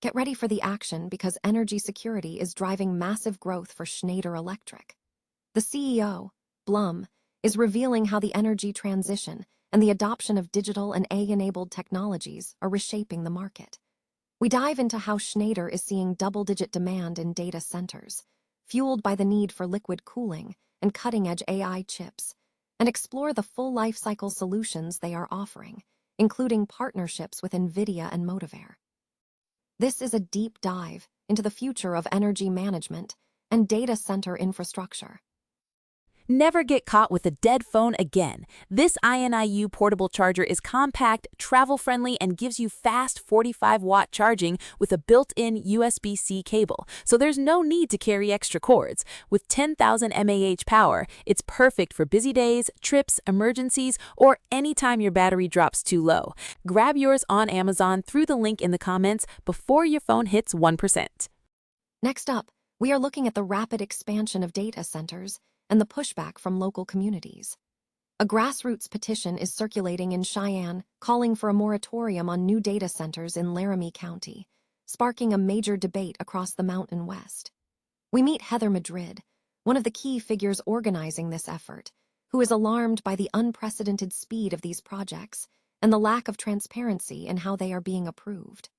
Get ready for the action because energy security is driving massive growth for Schneider Electric. The CEO, Blum, is revealing how the energy transition and the adoption of digital and AI-enabled technologies are reshaping the market. We dive into how Schneider is seeing double-digit demand in data centers, fueled by the need for liquid cooling and cutting-edge AI chips, and explore the full lifecycle solutions they are offering, including partnerships with NVIDIA and Motivair. This is a deep dive into the future of energy management and data center infrastructure. Never get caught with a dead phone again. This INIU portable charger is compact, travel-friendly, and gives you fast 45-watt charging with a built-in USB-C cable, so there's no need to carry extra cords. With 10,000 mAh power, it's perfect for busy days, trips, emergencies, or anytime your battery drops too low. Grab yours on Amazon through the link in the comments before your phone hits 1%. Next up, we are looking at the rapid expansion of data centers and the pushback from local communities. A grassroots petition is circulating in Cheyenne calling for a moratorium on new data centers in Laramie County, sparking a major debate across the Mountain West. We meet Heather Madrid, one of the key figures organizing this effort, who is alarmed by the unprecedented speed of these projects and the lack of transparency in how they are being approved.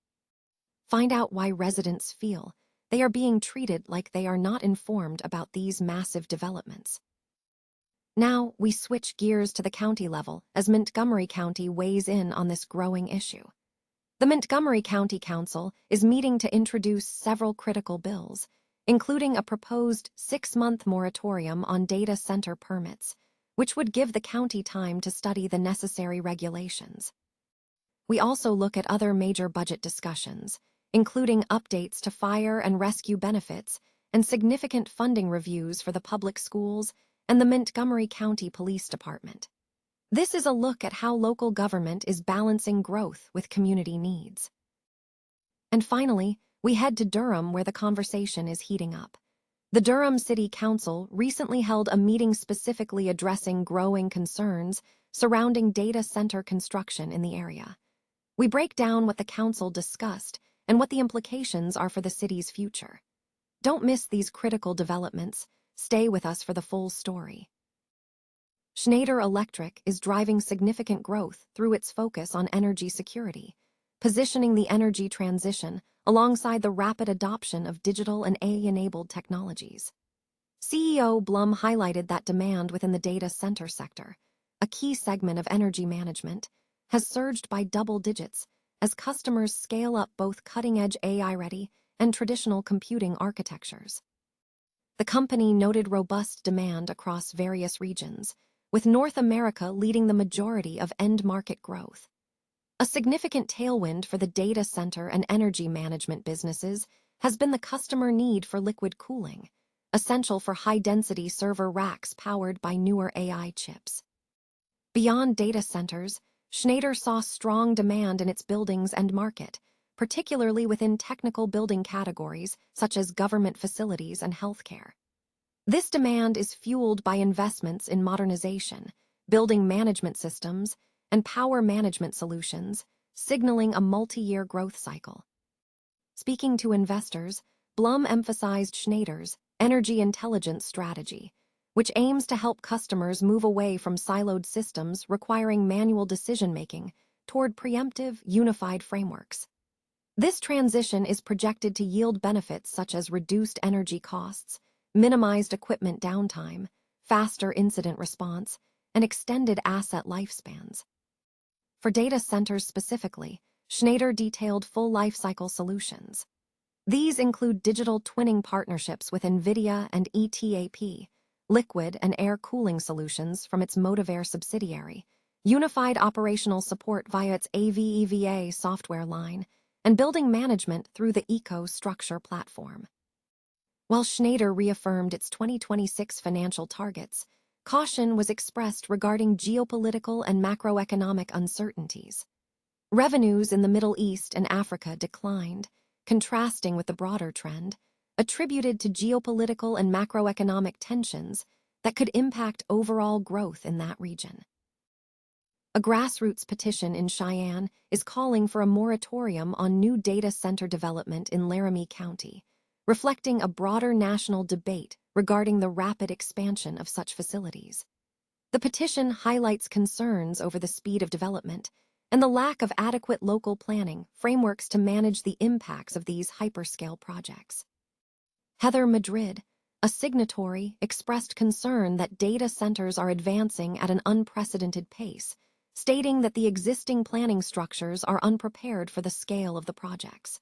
Find out why residents feel they are being treated like they are not informed about these massive developments. Now, we switch gears to the county level as Montgomery County weighs in on this growing issue. The Montgomery County Council is meeting to introduce several critical bills, including a proposed 6-month moratorium on data center permits, which would give the county time to study the necessary regulations. We also look at other major budget discussions, including updates to fire and rescue benefits and significant funding reviews for the public schools and the Montgomery County Police Department. This is a look at how local government is balancing growth with community needs. And finally, we head to Durham where the conversation is heating up. The Durham City Council recently held a meeting specifically addressing growing concerns surrounding data center construction in the area. We break down what the council discussed and what the implications are for the city's future. Don't miss these critical developments. Stay with us for the full story. Schneider Electric is driving significant growth through its focus on energy security, positioning the energy transition alongside the rapid adoption of digital and AI-enabled technologies. CEO Blum highlighted that demand within the data center sector, a key segment of energy management, has surged by double digits as customers scale up both cutting-edge AI-ready and traditional computing architectures. The company noted robust demand across various regions, with North America leading the majority of end-market growth. A significant tailwind for the data center and energy management businesses has been the customer need for liquid cooling, essential for high-density server racks powered by newer AI chips. Beyond data centers, Schneider saw strong demand in its buildings and market, particularly within technical building categories such as government facilities and healthcare. This demand is fueled by investments in modernization, building management systems, and power management solutions, signaling a multi-year growth cycle. Speaking to investors, Blum emphasized Schneider's energy intelligence strategy, which aims to help customers move away from siloed systems requiring manual decision-making toward preemptive, unified frameworks. This transition is projected to yield benefits such as reduced energy costs, minimized equipment downtime, faster incident response, and extended asset lifespans. For data centers specifically, Schneider detailed full lifecycle solutions. These include digital twinning partnerships with NVIDIA and ETAP, liquid and air cooling solutions from its Motivair subsidiary, unified operational support via its AVEVA software line, and building management through the EcoStruxure platform. While Schneider reaffirmed its 2026 financial targets, caution was expressed regarding geopolitical and macroeconomic uncertainties. Revenues in the Middle East and Africa declined, contrasting with the broader trend, attributed to geopolitical and macroeconomic tensions that could impact overall growth in that region. A grassroots petition in Cheyenne is calling for a moratorium on new data center development in Laramie County, reflecting a broader national debate regarding the rapid expansion of such facilities. The petition highlights concerns over the speed of development and the lack of adequate local planning frameworks to manage the impacts of these hyperscale projects. Heather Madrid, a signatory, expressed concern that data centers are advancing at an unprecedented pace, stating that the existing planning structures are unprepared for the scale of the projects.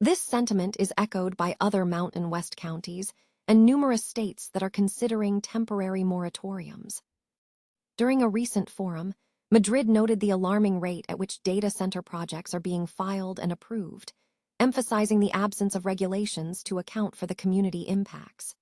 This sentiment is echoed by other Mountain West counties and numerous states that are considering temporary moratoriums. During a recent forum, Madrid noted the alarming rate at which data center projects are being filed and approved, emphasizing the absence of regulations to account for the community impacts.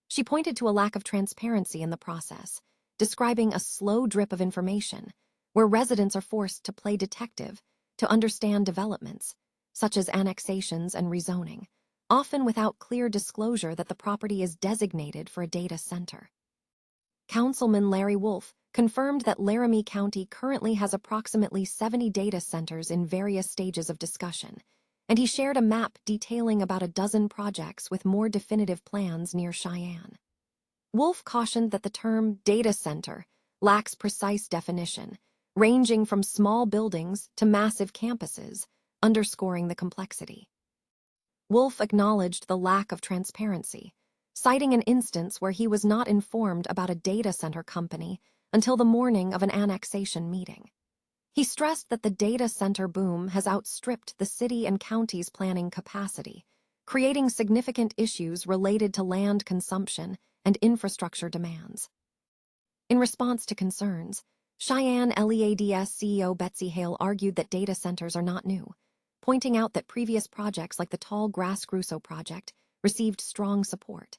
She pointed to a lack of transparency in the process, describing a slow drip of information, where residents are forced to play detective to understand developments, such as annexations and rezoning, often without clear disclosure that the property is designated for a data center. Councilman Larry Wolf confirmed that Laramie County currently has approximately 70 data centers in various stages of discussion, and he shared a map detailing about a dozen projects with more definitive plans near Cheyenne. Wolf cautioned that the term data center lacks precise definition, ranging from small buildings to massive campuses, underscoring the complexity. Wolf acknowledged the lack of transparency, citing an instance where he was not informed about a data center company until the morning of an annexation meeting. He stressed that the data center boom has outstripped the city and county's planning capacity, creating significant issues related to land consumption and infrastructure demands. In response to concerns, Cheyenne LEADS CEO Betsy Hale argued that data centers are not new, pointing out that previous projects like the Tall Grass Grusso project received strong support.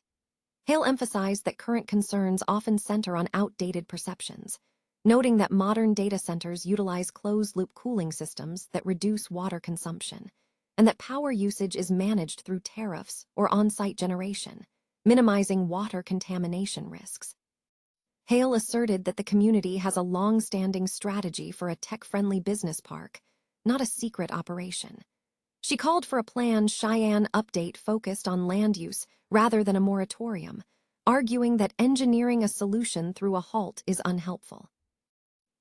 Hale emphasized that current concerns often center on outdated perceptions, noting that modern data centers utilize closed-loop cooling systems that reduce water consumption, and that power usage is managed through tariffs or on-site generation, minimizing water contamination risks. Hale asserted that the community has a long-standing strategy for a tech-friendly business park, not a secret operation. She called for a planned Cheyenne update focused on land use rather than a moratorium, arguing that engineering a solution through a halt is unhelpful.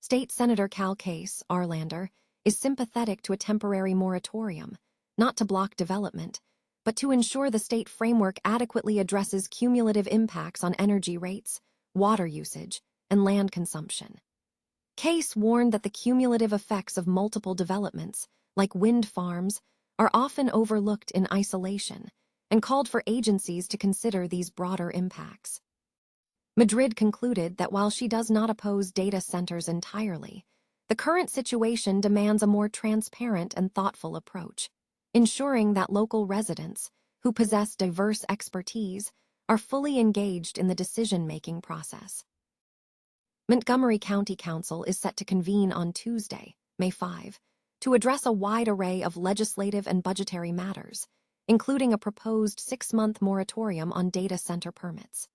State Senator Cal Case, Arlander, is sympathetic to a temporary moratorium, not to block development, but to ensure the state framework adequately addresses cumulative impacts on energy rates, water usage, and land consumption. Case warned that the cumulative effects of multiple developments, like wind farms, are often overlooked in isolation, and called for agencies to consider these broader impacts. Madrid concluded that while she does not oppose data centers entirely, the current situation demands a more transparent and thoughtful approach, ensuring that local residents, who possess diverse expertise, are fully engaged in the decision-making process. Montgomery County Council is set to convene on Tuesday, May 5, to address a wide array of legislative and budgetary matters, including a proposed 6-month moratorium on data center permits.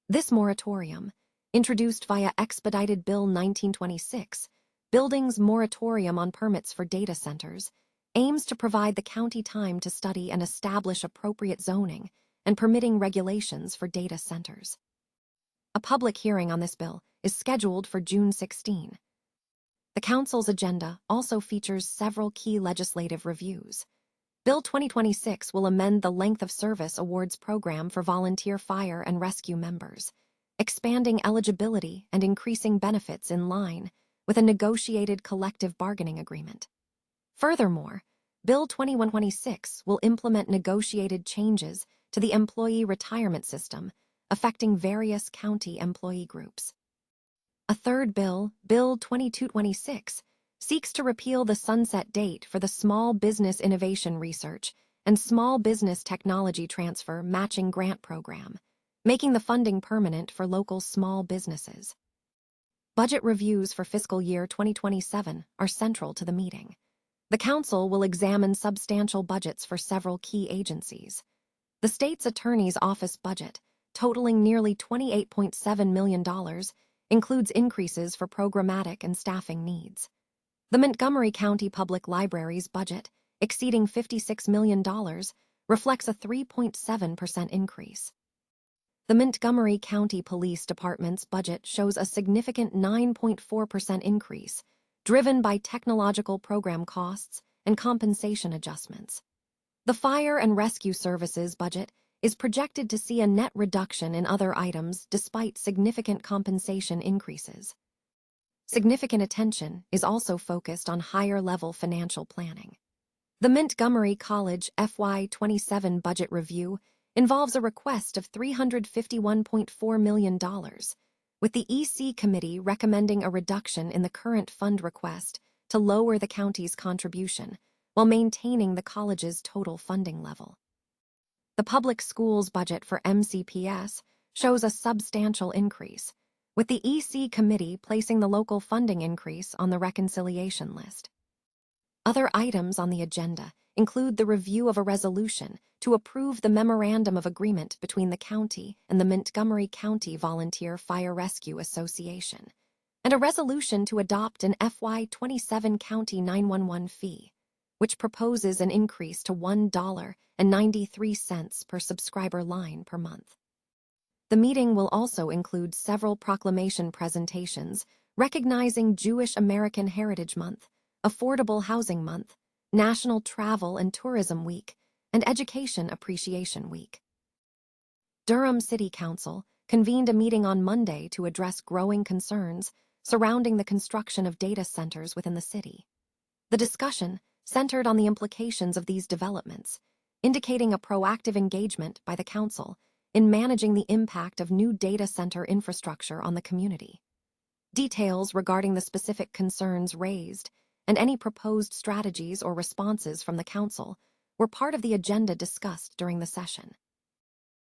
This moratorium, introduced via Expedited Bill 1926, Buildings Moratorium on Permits for Data Centers, aims to provide the county time to study and establish appropriate zoning and permitting regulations for data centers. A public hearing on this bill is scheduled for June 16. The Council's agenda also features several key legislative reviews. Bill 2026 will amend the Length of Service Awards program for volunteer fire and rescue members, expanding eligibility and increasing benefits in line with a negotiated collective bargaining agreement. Furthermore, Bill 2126 will implement negotiated changes to the employee retirement system, affecting various county employee groups. A third bill, Bill 2226, seeks to repeal the sunset date for the Small Business Innovation Research and Small Business Technology Transfer Matching Grant Program, making the funding permanent for local small businesses. Budget reviews for fiscal year 2027 are central to the meeting. The Council will examine substantial budgets for several key agencies. The state's attorney's office budget, totaling nearly $28.7 million, includes increases for programmatic and staffing needs. The Montgomery County Public Library's budget, exceeding $56 million, reflects a 3.7% increase. The Montgomery County Police Department's budget shows a significant 9.4% increase, driven by technological program costs and compensation adjustments. The Fire and Rescue Services budget is projected to see a net reduction in other items despite significant compensation increases. Significant attention is also focused on higher-level financial planning. The Montgomery College FY27 budget review involves a request of $351.4 million, with the EC Committee recommending a reduction in the current fund request to lower the county's contribution while maintaining the college's total funding level. The public schools budget for MCPS shows a substantial increase, with the EC Committee placing the local funding increase on the reconciliation list. Other items on the agenda include the review of a resolution to approve the Memorandum of Agreement between the county and the Montgomery County Volunteer Fire Rescue Association, and a resolution to adopt an FY27 County 911 fee, which proposes an increase to $1.93 per subscriber line per month. The meeting will also include several proclamation presentations recognizing Jewish American Heritage Month, Affordable Housing Month, National Travel and Tourism Week, and Education Appreciation Week. Durham City Council convened a meeting on Monday to address growing concerns surrounding the construction of data centers within the city. The discussion centered on the implications of these developments, indicating a proactive engagement by the council in managing the impact of new data center infrastructure on the community. Details regarding the specific concerns raised and any proposed strategies or responses from the council were part of the agenda discussed during the session.